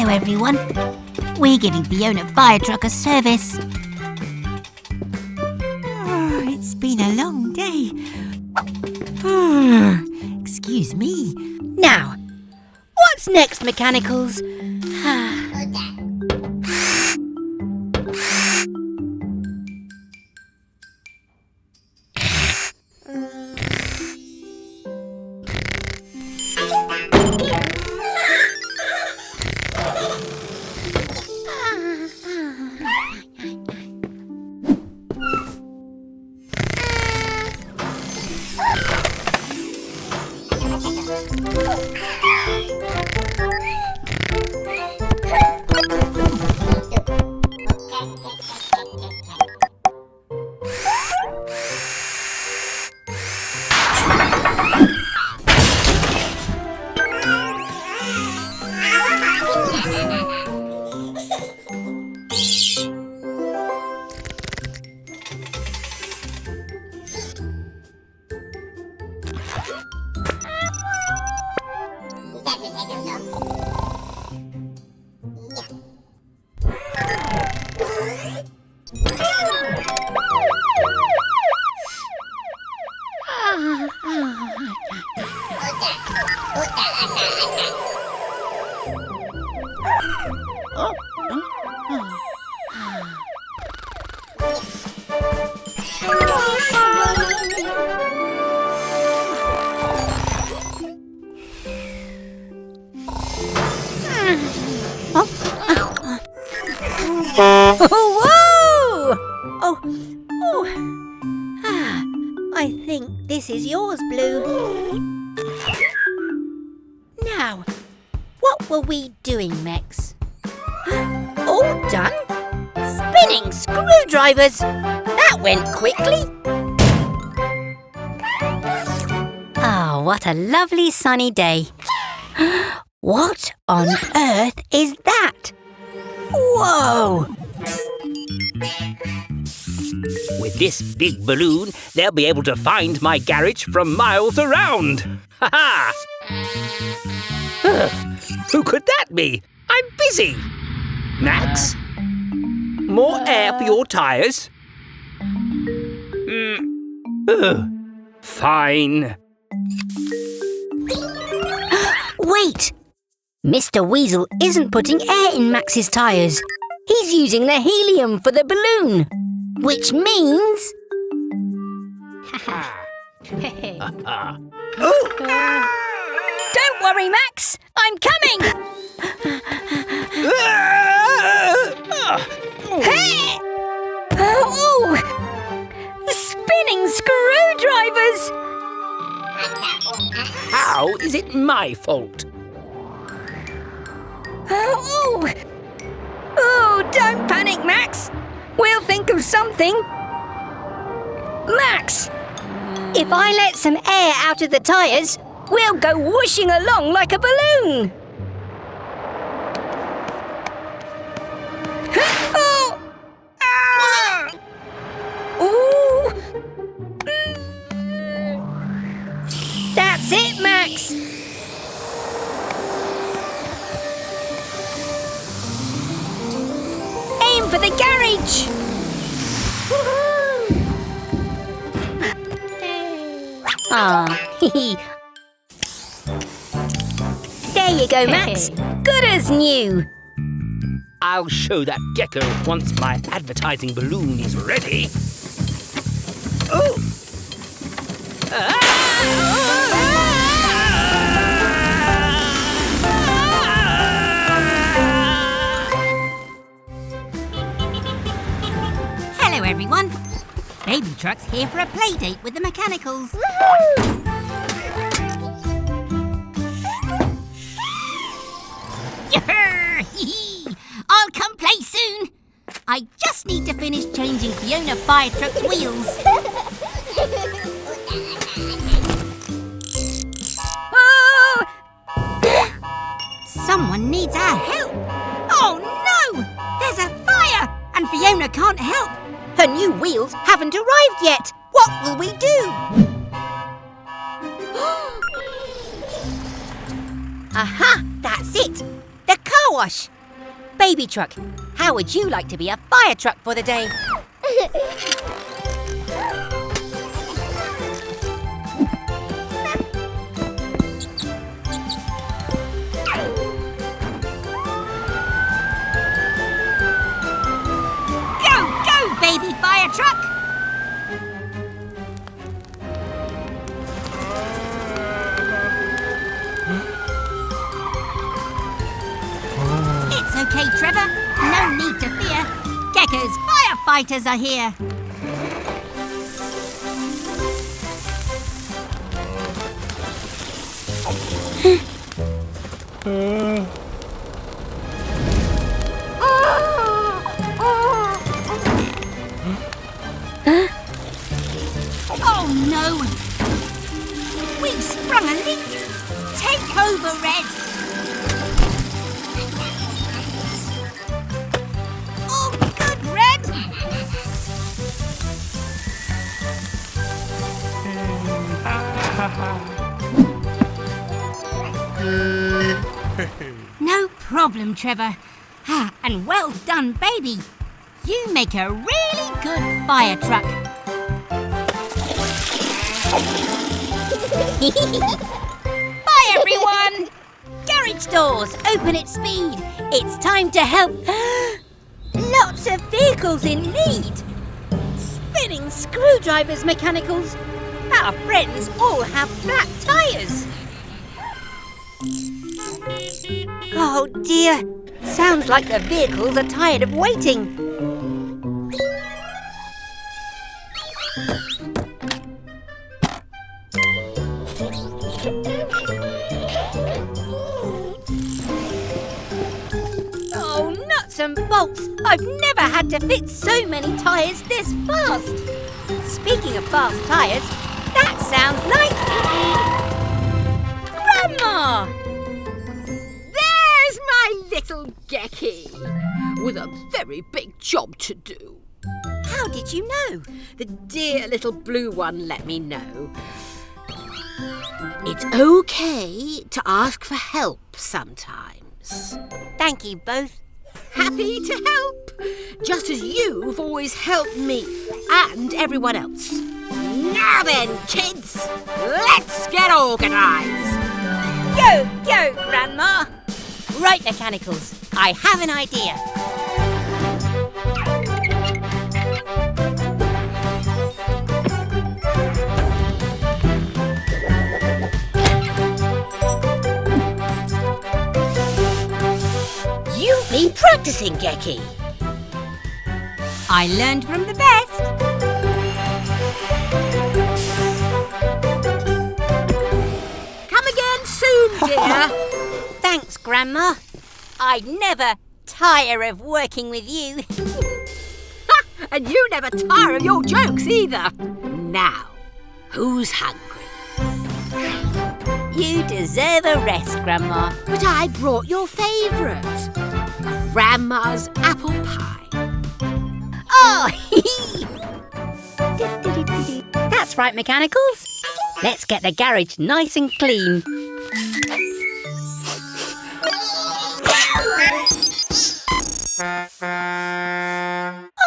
Hello everyone. We're giving Fiona fire truck a service. Oh, it's been a long day. Oh, excuse me. Now, what's next, mechanicals? I think this is yours, Blue. Now, what were we doing, Mechs? All done? Spinning screwdrivers! That went quickly. Oh, what a lovely sunny day. What on earth is that? Whoa! With this big balloon, they'll be able to find my garage from miles around. Ha-ha! Who could that be? I'm busy. Max? More air for your tyres? Fine. Wait! Mr. Weasel isn't putting air in Max's tyres. He's using the helium for the balloon. Which means... Don't worry, Max! I'm coming! Hey! Oh! Spinning screwdrivers! How is it my fault? Oh, don't panic, Max. We'll think of something. Max, if I let some air out of the tyres, we'll go whooshing along like a balloon. Oh! Ah! Ooh! That's it, Max. Aim for the garage. There you go, Max. Good as new. I'll show that Gecko once my advertising balloon is ready. Oh! Hello, everyone. Baby Truck's here for a play date with the mechanicals. I'll come play soon. I just need to finish changing Fiona Fire Truck's wheels. Oh! Someone needs our help. Oh no! There's a fire and Fiona can't help. Her new wheels haven't arrived yet. What will we do? Aha! That's it. The car wash. Baby truck, how would you like to be a fire truck for the day? Go, baby fire truck! It's okay, Trevor. No need to fear. Gecko's firefighters are here. Oh no! We've sprung a leak! Take over, Red! Oh, good, Red! No problem, Trevor. And well done, baby. You make a really good fire truck. Bye, everyone! Garage doors, open at speed. It's time to help. Lots of vehicles in need. Spinning screwdrivers, mechanicals. Our friends all have flat tyres. Oh dear. Sounds like the vehicles are tired of waiting. Oh, nuts and bolts! I've never had to fit so many tyres this fast. Speaking of fast tyres, that sounds like Grandma! There's my little Gecky, with a very big job to do. How did you know? The dear little blue one let me know. It's okay to ask for help sometimes. Thank you both. Happy to help, just as you've always helped me and everyone else. Now then, kids, let's get organised. Go, Grandma! Right, mechanicals, I have an idea. You've been practising, Gecky. I learned from the best. Come again soon, dear. Thanks, Grandma. I'd never tire of working with you. And you never tire of your jokes either. Now, who's hungry? You deserve a rest, Grandma. But I brought your favourite, Grandma's apple pie. Oh, that's right, mechanicals. Let's get the garage nice and clean.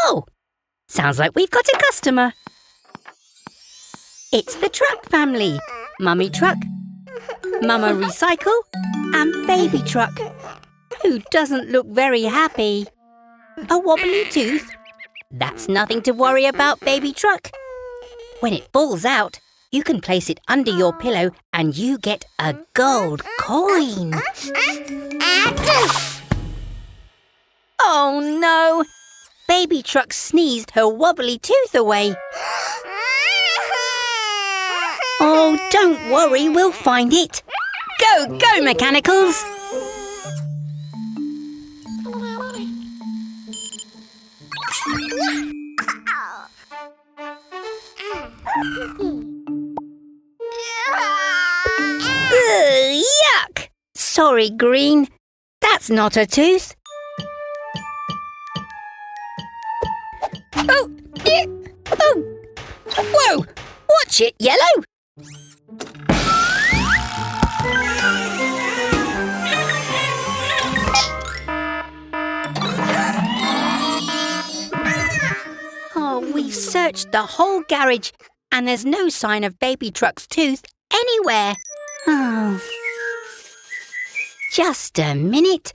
Oh, sounds like we've got a customer. It's the Truck family. Mummy Truck, Mama Recycle, and Baby Truck, who doesn't look very happy. A wobbly tooth? That's nothing to worry about, Baby Truck. When it falls out, you can place it under your pillow and you get a gold coin. Oh no! Baby Truck sneezed her wobbly tooth away. Oh, don't worry, we'll find it. Go, mechanicals! Ugh, yuck! Sorry, Green. That's not a tooth. Oh! Oh! Whoa! Watch it, Yellow! We've searched the whole garage and there's no sign of Baby Truck's tooth anywhere. Oh. Just a minute.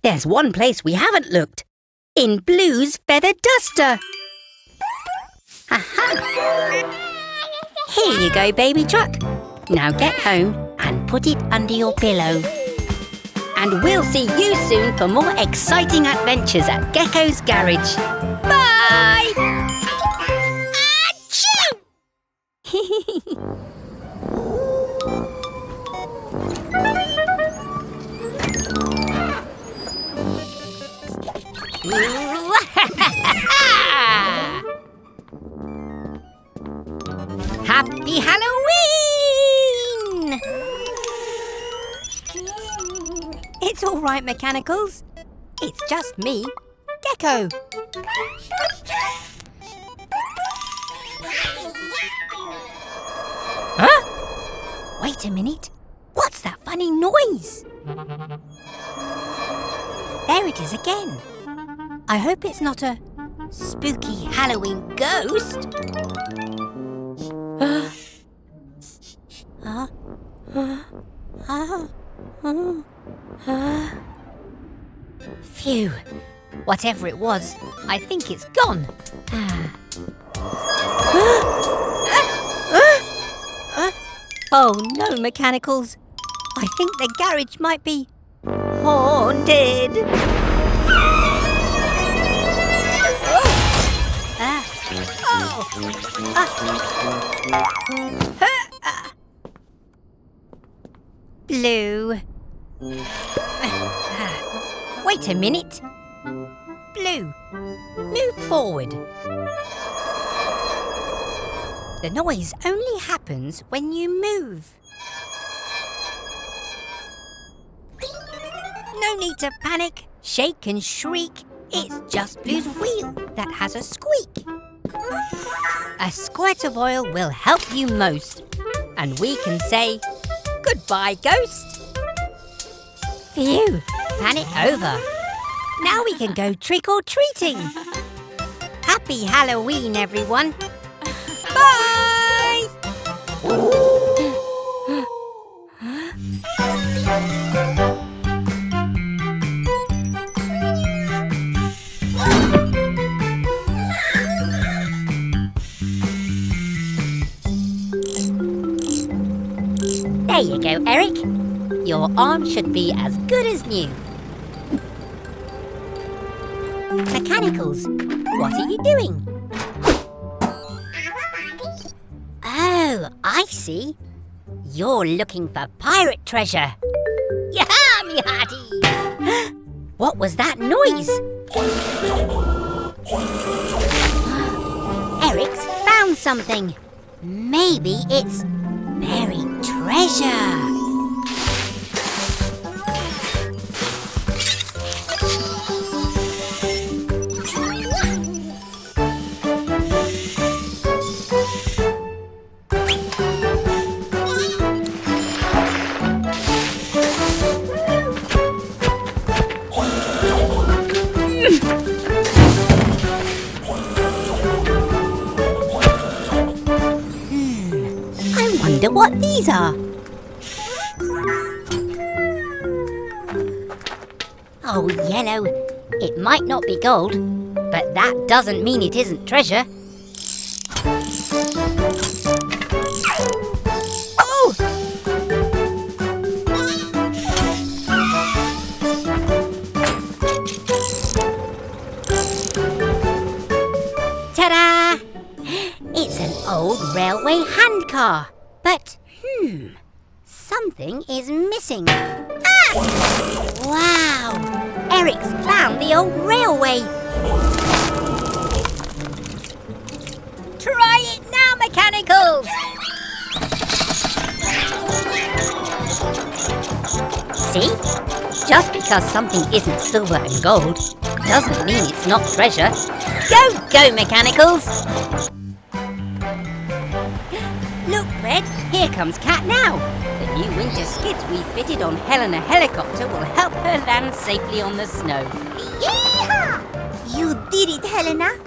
There's one place we haven't looked. In Blue's feather duster. Aha! Here you go, Baby Truck. Now get home and put it under your pillow. And we'll see you soon for more exciting adventures at Gecko's garage. Bye! Achoo! Happy Halloween! It's all right, Mechanicals. It's just me, Gecko. Huh? Wait a minute. What's that funny noise? There it is again. I hope it's not a spooky Halloween ghost. Phew. Whatever it was, I think it's gone. Oh no, Mechanicals. I think the garage might be haunted. Blue. Wait a minute. Blue, move forward. The noise only happens when you move. No need to panic, shake and shriek. It's just Blue's wheel that has a squeak. A squirt of oil will help you most. And we can say, goodbye, ghost. Phew, panic over. Now we can go trick-or-treating. Happy Halloween, everyone. Bye! There you go, Eric. Your arm should be as good as new. Mechanicals, what are you doing? Oh, I see. You're looking for pirate treasure. Yaha, me hearty! What was that noise? Eric's found something. Maybe it's buried treasure. What these are? Oh, yellow. It might not be gold, but that doesn't mean it isn't treasure. Oh! Ta-da! It's an old railway handcar. But, something is missing. Ah! Wow! Eric's found the old railway. Try it now, Mechanicals! See? Just because something isn't silver and gold doesn't mean it's not treasure. Go, Mechanicals! Look, Red, here comes Cat now. The new winter skids we fitted on Helena helicopter will help her land safely on the snow. Yeehaw! You did it, Helena.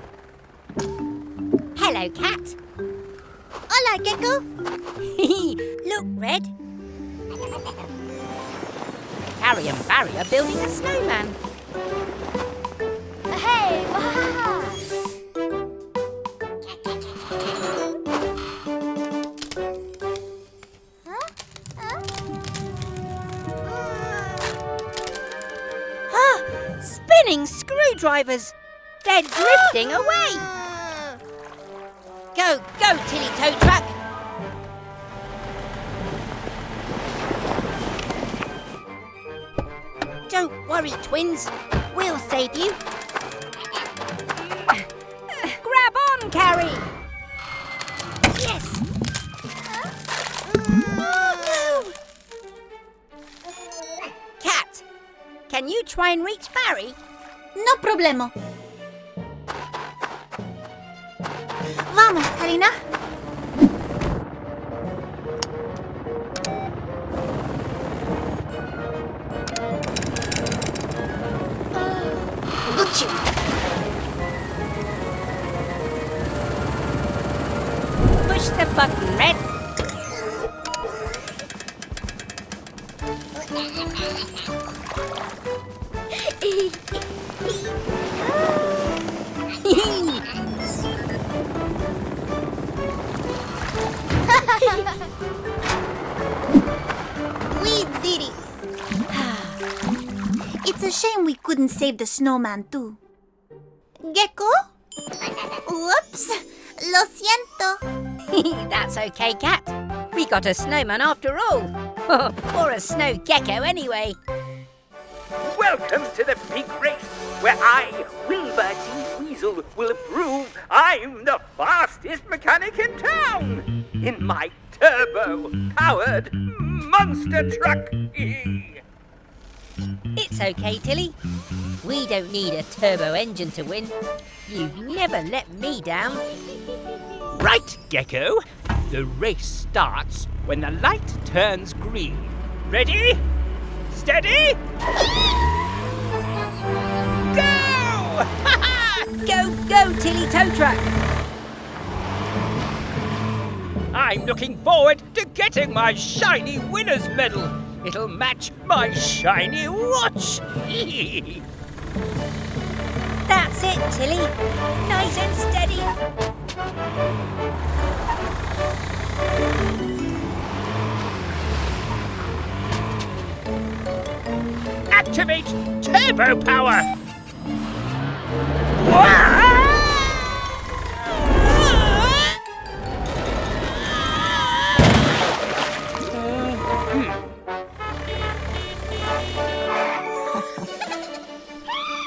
Hello, Cat. Hola, Gecko. Look, Red. Carrie and Barry are building a snowman. Hey, wahaha! Spinning screwdrivers. They're drifting away. Go, go, Tilly Tow Truck. Don't worry, twins. We'll save you. Grab on, Carrie. Yes. Oh, no. Cat, can you try and reach Barry? No problema. Vamos, Karina. Gotcha. Push the button, Red. We did it. It's a shame we couldn't save the snowman too. Gecko? Whoops. Lo siento. That's okay, Cat. We got a snowman after all. Or a snow gecko anyway. Welcome to the big race, where I, Wilbur T. Weasel, will prove I'm the fastest mechanic in town in my turbo-powered monster truck. It's okay, Tilly. We don't need a turbo engine to win. You've never let me down. Right, Gecko. The race starts when the light turns green. Ready? Steady? Go! Go, go, Tilly Tow Truck. I'm looking forward to getting my shiny winner's medal. It'll match my shiny watch. That's it, Tilly. Nice and steady. Activate turbo power.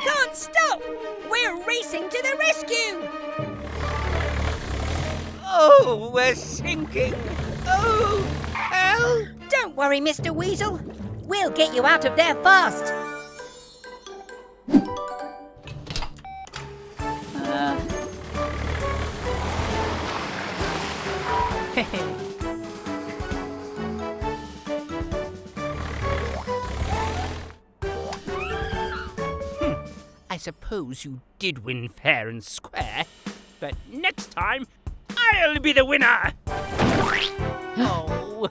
Can't stop. We're racing to the rescue. Oh, we're sinking. Oh, help! Don't worry, Mr. Weasel. We'll get you out of there fast. I suppose you did win fair and square, but next time I'll be the winner. Oh.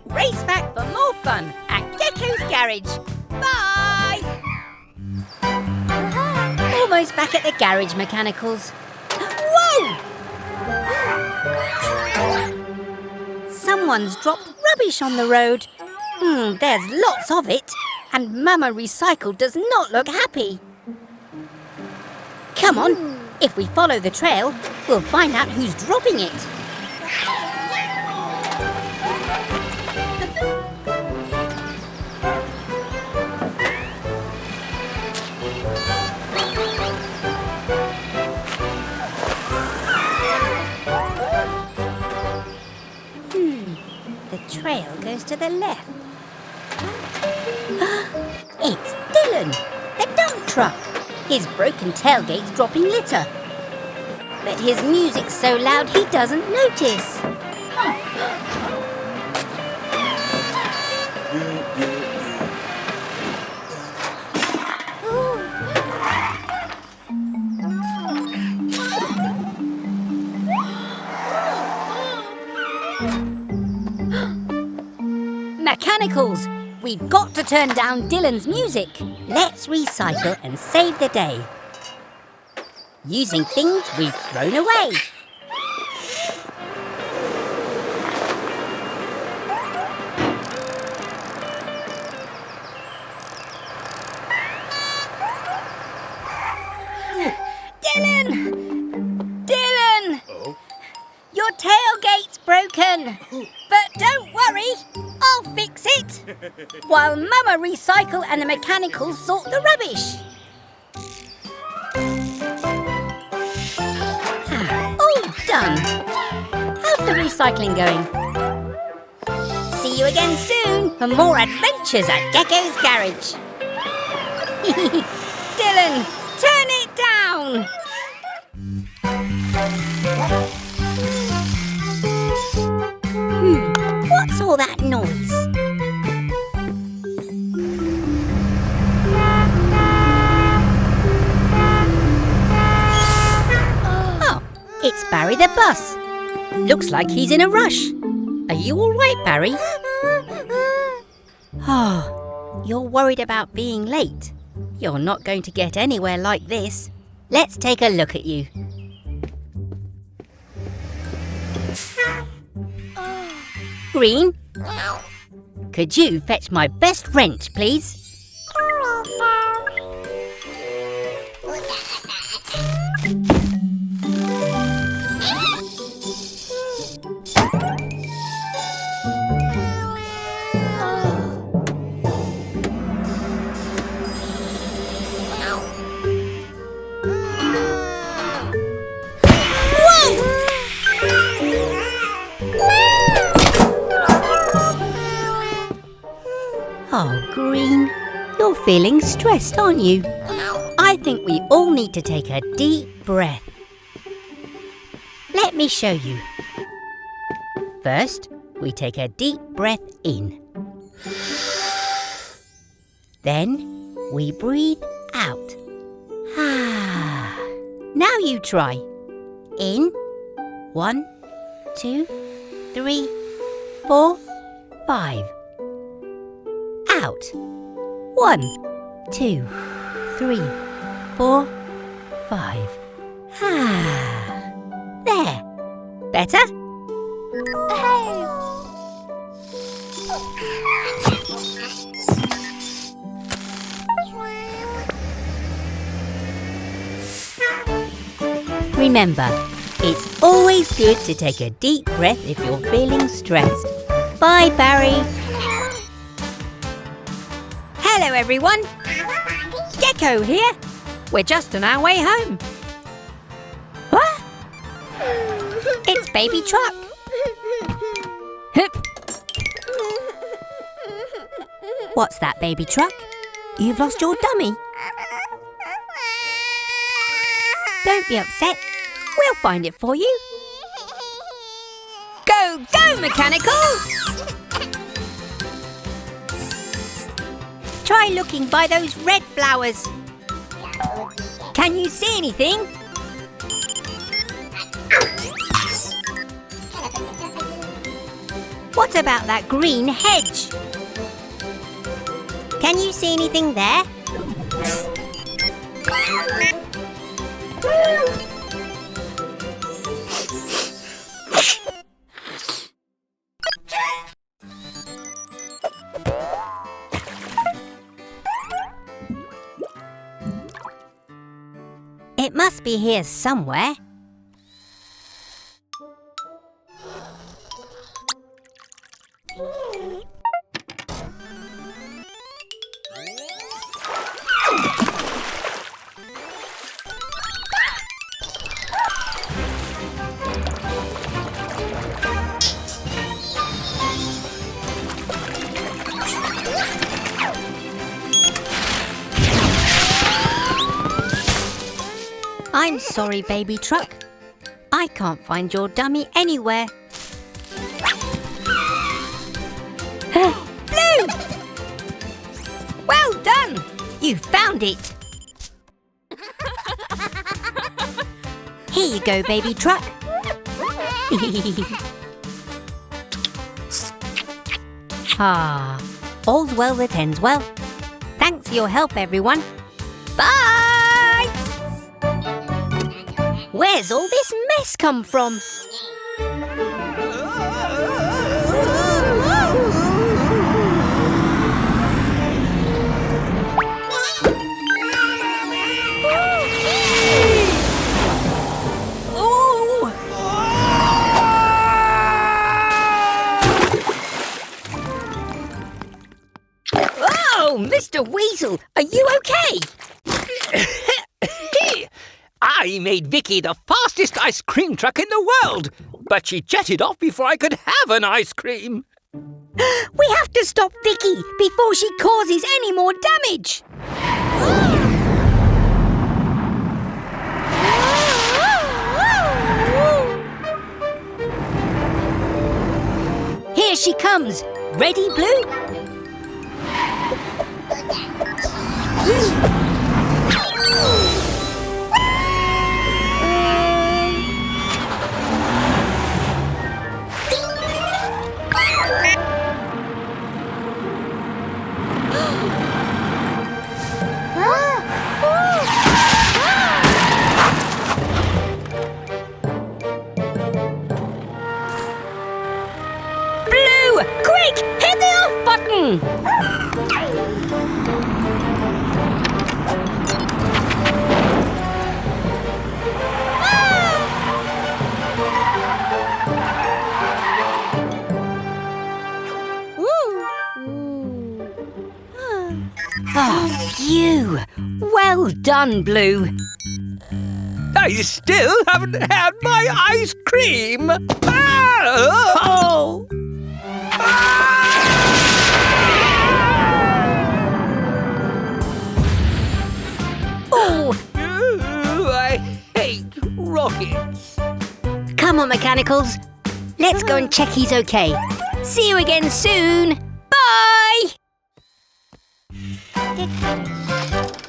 Race back for more fun at Gecko's Garage. Bye! Almost back at the garage, Mechanicals. Whoa! Someone's dropped rubbish on the road. There's lots of it, and Mama Recycle does not look happy. Come on, if we follow the trail, we'll find out who's dropping it. The trail goes to the left. It's Dylan, the dump truck. His broken tailgate's dropping litter. But his music's so loud he doesn't notice. mechanicals! We've got to turn down Dylan's music. Let's recycle and save the day. Using things we've thrown away. Dylan! Oh? Your tailgate's broken. But don't worry, I'll fix it. While Mama Recycle and the mechanicals sort the rubbish. All done. How's the recycling going? See you again soon for more adventures at Gecko's garage. Dylan, turn it down. What's all that noise? Oh, it's Barry the bus. Looks like he's in a rush. Are you all right, Barry? Oh, you're worried about being late. You're not going to get anywhere like this. Let's take a look at you. Green, could you fetch my best wrench, please? Oh, Green, you're feeling stressed, aren't you? I think we all need to take a deep breath. Let me show you. First, we take a deep breath in. Then, we breathe out. Now you try. In. 1, 2, 3, 4, 5. Out. 1, 2, 3, 4, 5. There. Better? Remember, it's always good to take a deep breath if you're feeling stressed. Bye, Barry. Hello, everyone. Gecko here. We're just on our way home. What? It's Baby Truck. What's that, Baby Truck? You've lost your dummy. Don't be upset. We'll find it for you. Go, go, mechanicals! Try looking by those red flowers. Can you see anything? What about that green hedge? Can you see anything there? It must be here somewhere. I'm sorry, Baby Truck. I can't find your dummy anywhere. Blue! Well done! You found it! Here you go, Baby Truck. Ah, all's well that ends well. Thanks for your help, everyone. Bye! Where's all this mess come from? Oh, Mr. Weasel, are you okay? I made Vicky the fastest ice cream truck in the world, but she jetted off before I could have an ice cream. We have to stop Vicky before she causes any more damage. Here she comes. Ready, Blue? Blue, quick, hit the off button. Oh, phew! Well done, Blue. I still haven't had my ice cream. Oh! Oh, Ooh, I hate rockets. come on, Mechanicals. Let's go and check he's okay. See you again soon. Bye!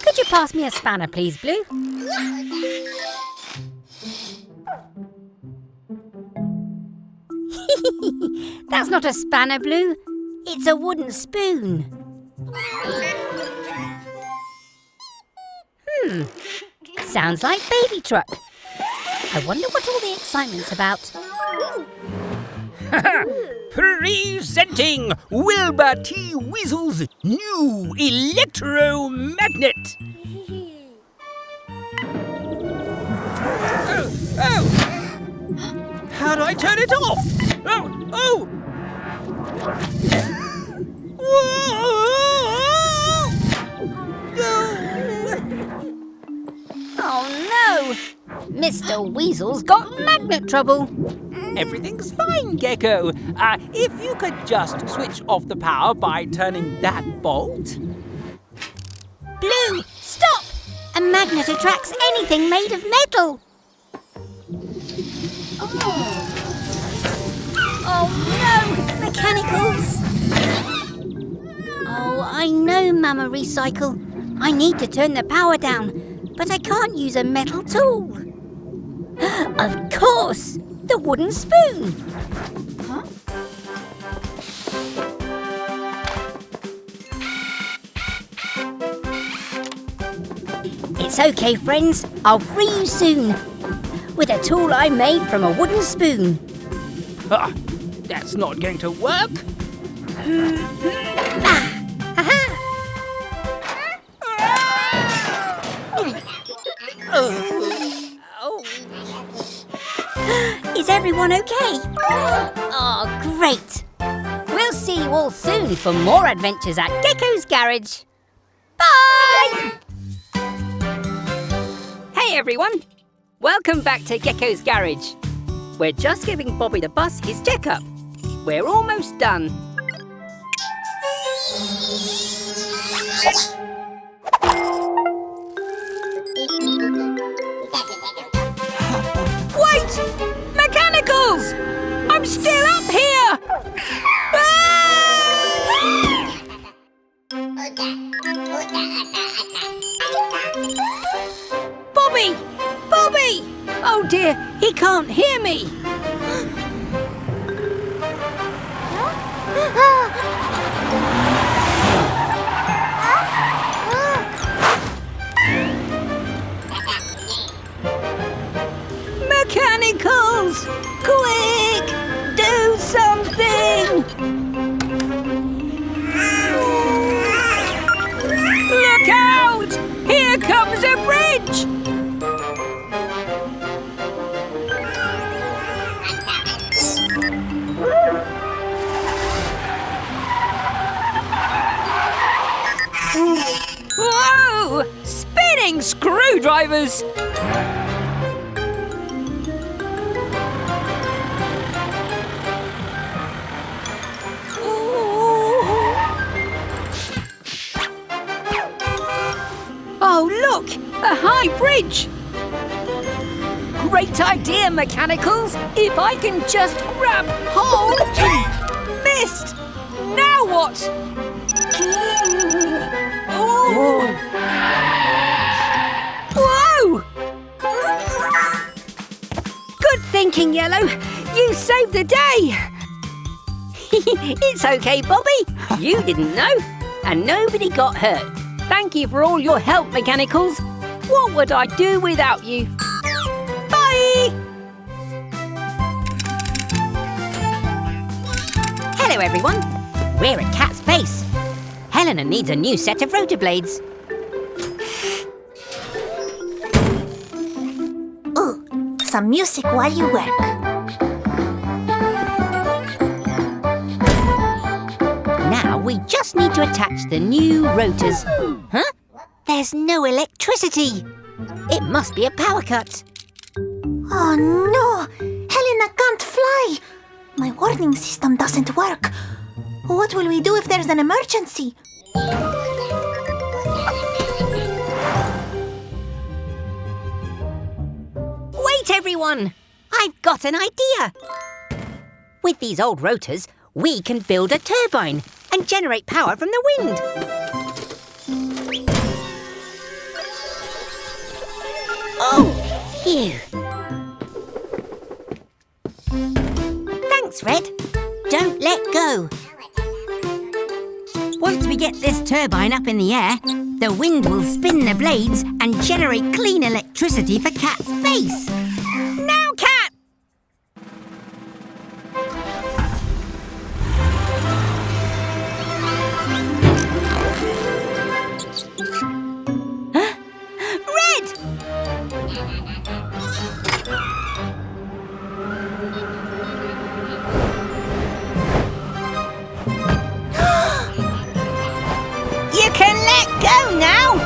Could you pass me a spanner, please, Blue? That's not a spanner, Blue. It's a wooden spoon. Sounds like baby truck. I wonder what all the excitement's about. Presenting Wilbur T. Weasel's new electromagnet. Oh! How do I turn it off? Oh! Oh no! Mr. Weasel's got magnet trouble. Everything's fine, Gecko. If you could just switch off the power by turning that bolt. Blue, stop! A magnet attracts anything made of metal. Oh no! Mechanicals! Oh, I know, Mama Recycle. I need to turn the power down, but I can't use a metal tool. Of course! The wooden spoon! Huh? It's okay, friends. I'll free you soon. With a tool I made from a wooden spoon. That's not going to work. Is everyone okay? Oh, great. We'll see you all soon for more adventures at Gecko's Garage. Bye! Hey, everyone. Welcome back to Gecko's Garage. We're just giving Bobby the bus his checkup. We're almost done. Wait! Mechanicals! I'm still up here! Bobby! Bobby! Oh dear, he can't hear me! screwdrivers. Oh, look! A high bridge! Great idea, Mechanicals. If I can just grab hold. Missed. Now what? Oh. Whoa! Good thinking, Yellow. You saved the day. It's okay, Bobby. You didn't know, and nobody got hurt. Thank you for all your help, Mechanicals. What would I do without you? Bye! Hello, everyone. We're at Cat's Base. Helena needs a new set of rotor blades. Ooh, some music while you work. Now we just need to attach the new rotors. Huh? There's no electricity. It must be a power cut. Oh no! Helena can't fly! My warning system doesn't work. What will we do if there's an emergency? Wait, everyone! I've got an idea. With these old rotors, we can build a turbine and generate power from the wind. Oh, phew. Thanks, Red. Don't let go. Once we get this turbine up in the air, the wind will spin the blades and generate clean electricity for Cat's Base. Now, Cat! Huh? Red! You can let go now!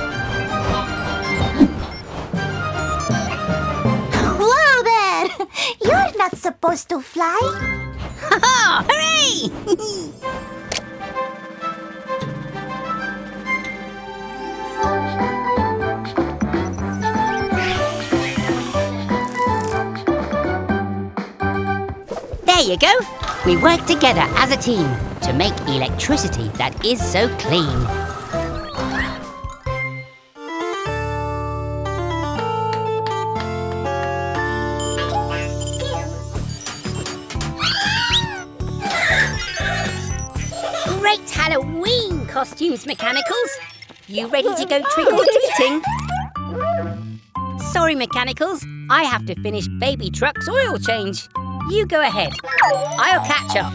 Whoa there! You're not supposed to fly. Ha-ha! Hooray! There you go. We work together as a team to make electricity that is so clean. Great Halloween costumes, Mechanicals. You ready to go trick-or-treating? Sorry, Mechanicals. I have to finish Baby Truck's oil change. You go ahead. I'll catch up.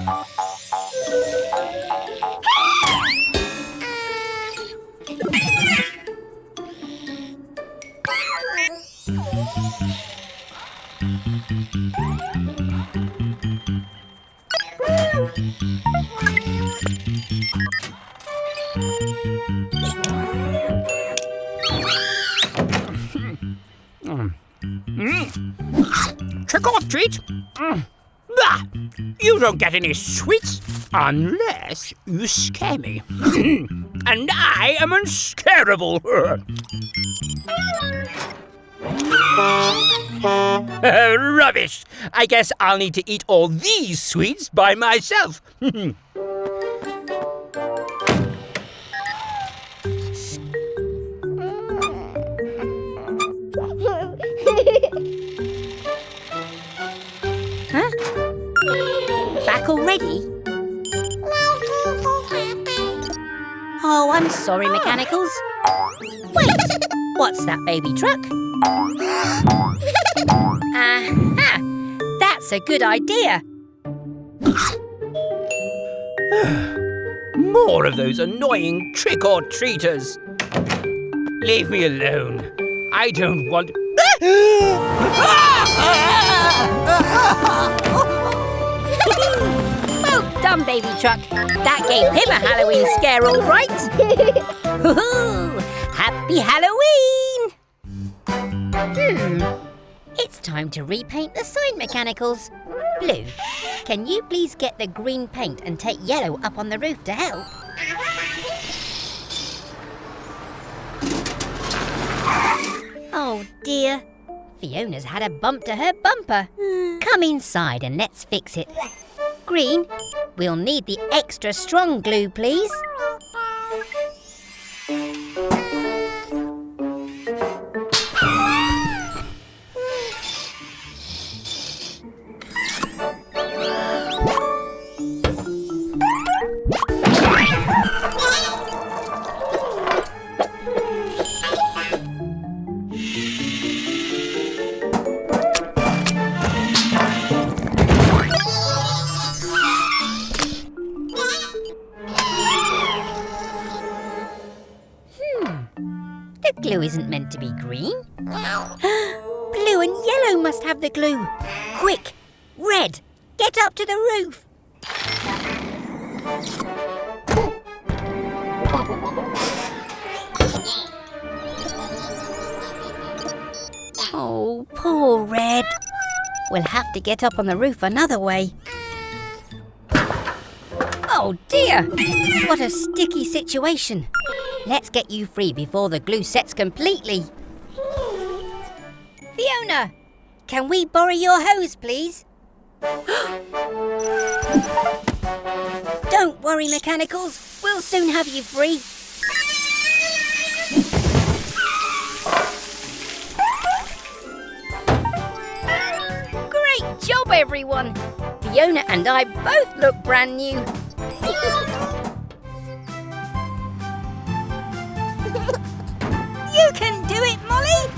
Trick or treat? Bah! You don't get any sweets unless you scare me. And I am unscarable. Rubbish! I guess I'll need to eat all these sweets by myself. Huh? Back already? Oh, I'm sorry, Mechanicals. Wait, what's that, Baby Truck? Aha! That's a good idea. More of those annoying trick-or-treaters. Leave me alone. I don't want... Well done, Baby Truck. That gave him a Halloween scare, all right. Happy Halloween! It's time to repaint the side mechanicals. Blue, can you please get the green paint and take yellow up on the roof to help? Oh dear, Fiona's had a bump to her bumper. Come inside and let's fix it. Green, we'll need the extra strong glue, please. Glue isn't meant to be green. Blue and yellow must have the glue. Quick, red, get up to the roof. Oh, poor Red. We'll have to get up on the roof another way. Oh dear, what a sticky situation. Let's get you free before the glue sets completely. Fiona, can we borrow your hose, please? Don't worry, Mechanicals. We'll soon have you free. Great job, everyone. Fiona and I both look brand new. You can do it, Molly!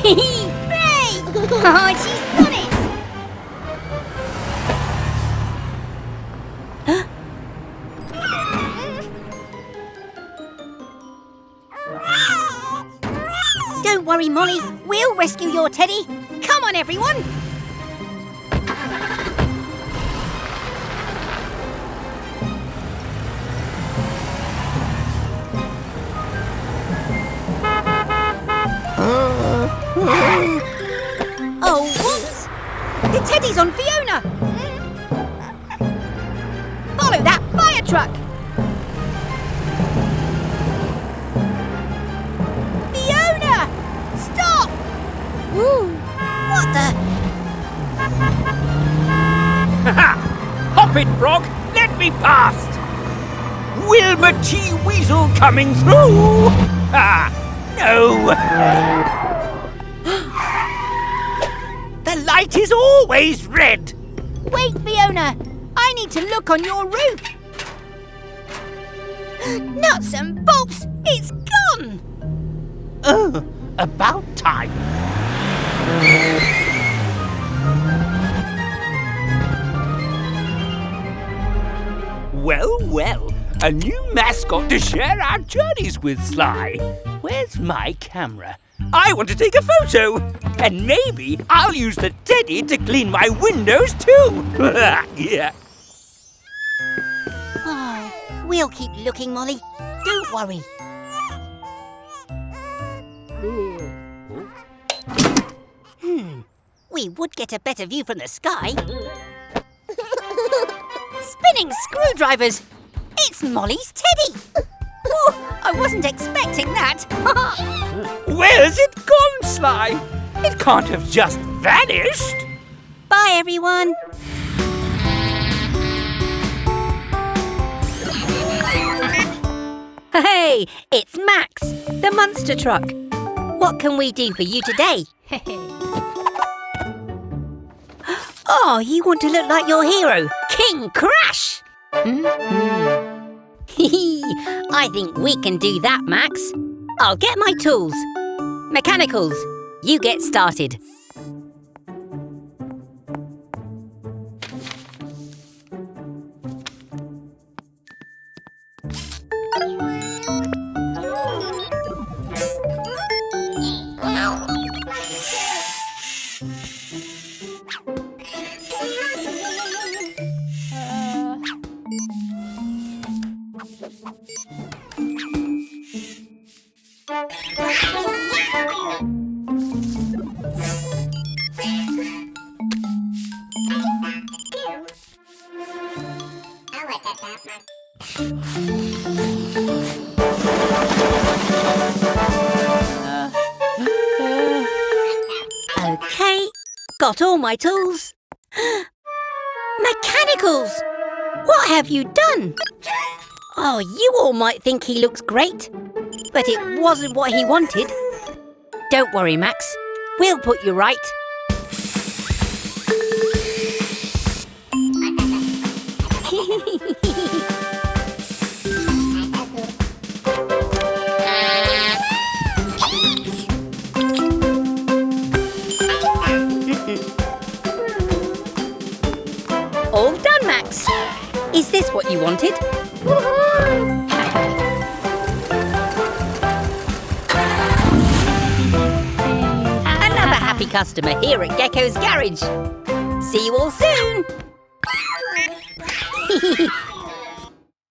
Hooray! Oh, she's done it! Don't worry, Molly. We'll rescue your teddy. Come on, everyone! Oh, whoops! The teddy's on Fiona! Follow that fire truck! Fiona! Stop! Ooh, what the? Hop it, Frog! Let me past! Wilbur T. Weasel coming through! No! The light is always red! Wait, Fiona! I need to look on your roof! Nuts and bolts! It's gone! Oh, about time. Well, well, a new mascot to share our journeys with, Sly. Where's my camera? I want to take a photo. And maybe I'll use the teddy to clean my windows too. Yeah. Oh, we'll keep looking, Molly. Don't worry. We would get a better view from the sky. Spinning screwdrivers! It's Molly's teddy! Oh, I wasn't expecting that. Where's it gone, Sly? It can't have just vanished. Bye, everyone. Hey, it's Max, the monster truck. What can we do for you today? Oh, you want to look like your hero, King Crash! I think we can do that, Max. I'll get my tools. Mechanicals, you get started. Got all my tools. Mechanicals! What have you done? Oh, you all might think he looks great, but it wasn't what he wanted. Don't worry, Max. We'll put you right. All done, Max. Is this what you wanted? Another happy customer here at Gecko's garage. See you all soon.